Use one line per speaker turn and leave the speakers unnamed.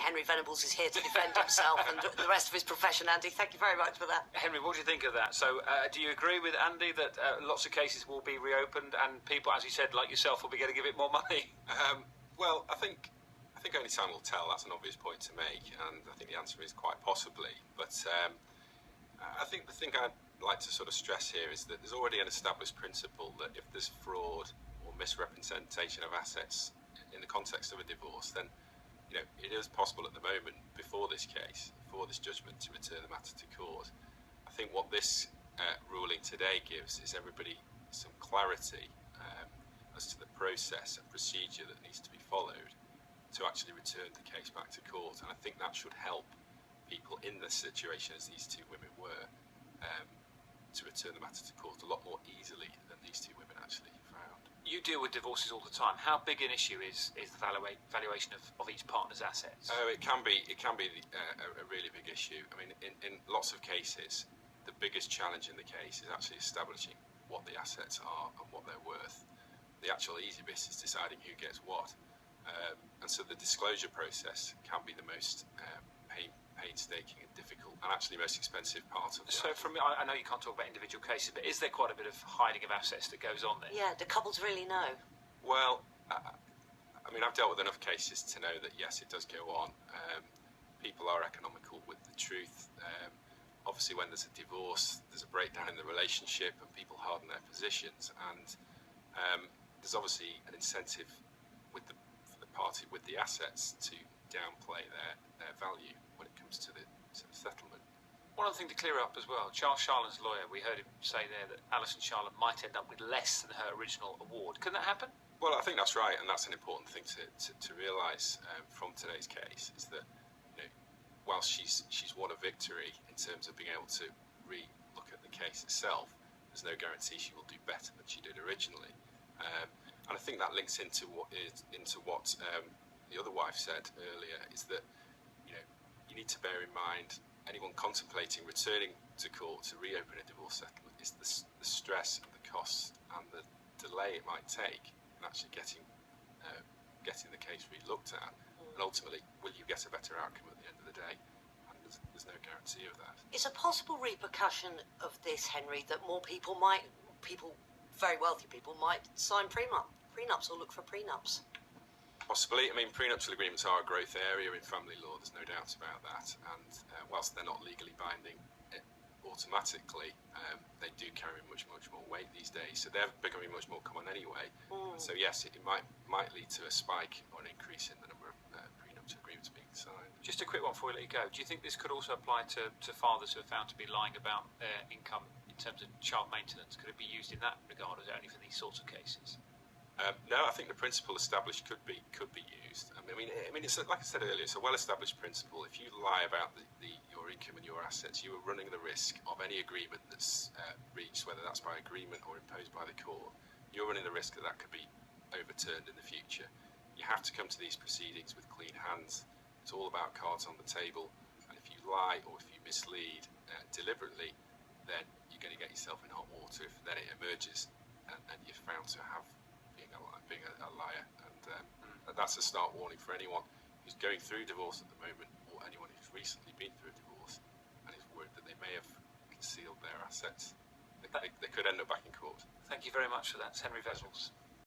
Henry Venables is here to defend himself and the rest of his profession, Andy. Thank you very much for that.
Henry, what do you think of that? So, do you agree with Andy that lots of cases will be reopened and people, as you said, like yourself, will be getting a bit more money?
Well, I think only time will tell. That's an obvious point to make, and I think the answer is quite possibly. But I think the thing I'd like to sort of stress here is that there's already an established principle that if there's fraud or misrepresentation of assets in the context of a divorce, then it is possible at the moment, before this case, before this judgment, to return the matter to court. I think what this ruling today gives is everybody some clarity as to the process and procedure that needs to be followed to actually return the case back to court. And I think that should help people in the situation as these two women were to return the matter to court a lot more easily than these two women actually found.
You deal with divorces all the time. How big an issue is the valuation of each partner's assets?
Oh, it can be a really big issue. I mean, in lots of cases, the biggest challenge in the case is actually establishing what the assets are and what they're worth. The actual easy bit is deciding who gets what. And so the disclosure process can be the most painstaking and difficult and actually most expensive part of it.
So from me, I know you can't talk about individual cases, but is there quite a bit of hiding of assets that goes on there?
Yeah, do couples really know?
Well, I mean, I've dealt with enough cases to know that yes, it does go on. People are economical with the truth. Obviously, when there's a divorce, there's a breakdown in the relationship and people harden their positions, and there's obviously an incentive for the party with the assets to downplay their value when it comes to the settlement.
One other thing to clear up as well, Sharland's lawyer, we heard him say there that Alison Sharland might end up with less than her original award. Can that happen?
Well, I think that's right, and that's an important thing to realise from today's case, is that whilst she's won a victory in terms of being able to re-look at the case itself, there's no guarantee she will do better than she did originally. And I think that links into what the other wife said earlier, is that you need to bear in mind anyone contemplating returning to court to reopen a divorce settlement is the stress and the costs and the delay it might take in actually getting the case re-looked at, and ultimately, will you get a better outcome at the end of the day? And there's no guarantee of that.
Is a possible repercussion of this, Henry, that more people, very wealthy people, might sign prenups or look for prenups?
Possibly. I mean, prenuptial agreements are a growth area in family law, there's no doubt about that, and whilst they're not legally binding automatically, they do carry much more weight these days, so they're becoming much more common anyway. And so yes, it might lead to a spike or an increase in the number of prenuptial agreements being signed.
Just a quick one before we let you go. Do you think this could also apply to fathers who are found to be lying about their income in terms of child maintenance? Could it be used in that regard, or is it only for these sorts of cases?
No, I think the principle established could be used. I mean, it's like I said earlier, it's a well-established principle. If you lie about your income and your assets, you are running the risk of any agreement that's reached, whether that's by agreement or imposed by the court. You're running the risk that could be overturned in the future. You have to come to these proceedings with clean hands. It's all about cards on the table, and if you lie or if you mislead deliberately, then you're going to get yourself in hot water if then it emerges and you're found to have being a liar, and that's a start warning for anyone who's going through divorce at the moment, or anyone who's recently been through a divorce and is worried that they may have concealed their assets. They could end up back in court.
Thank you very much for that, Henry Venables.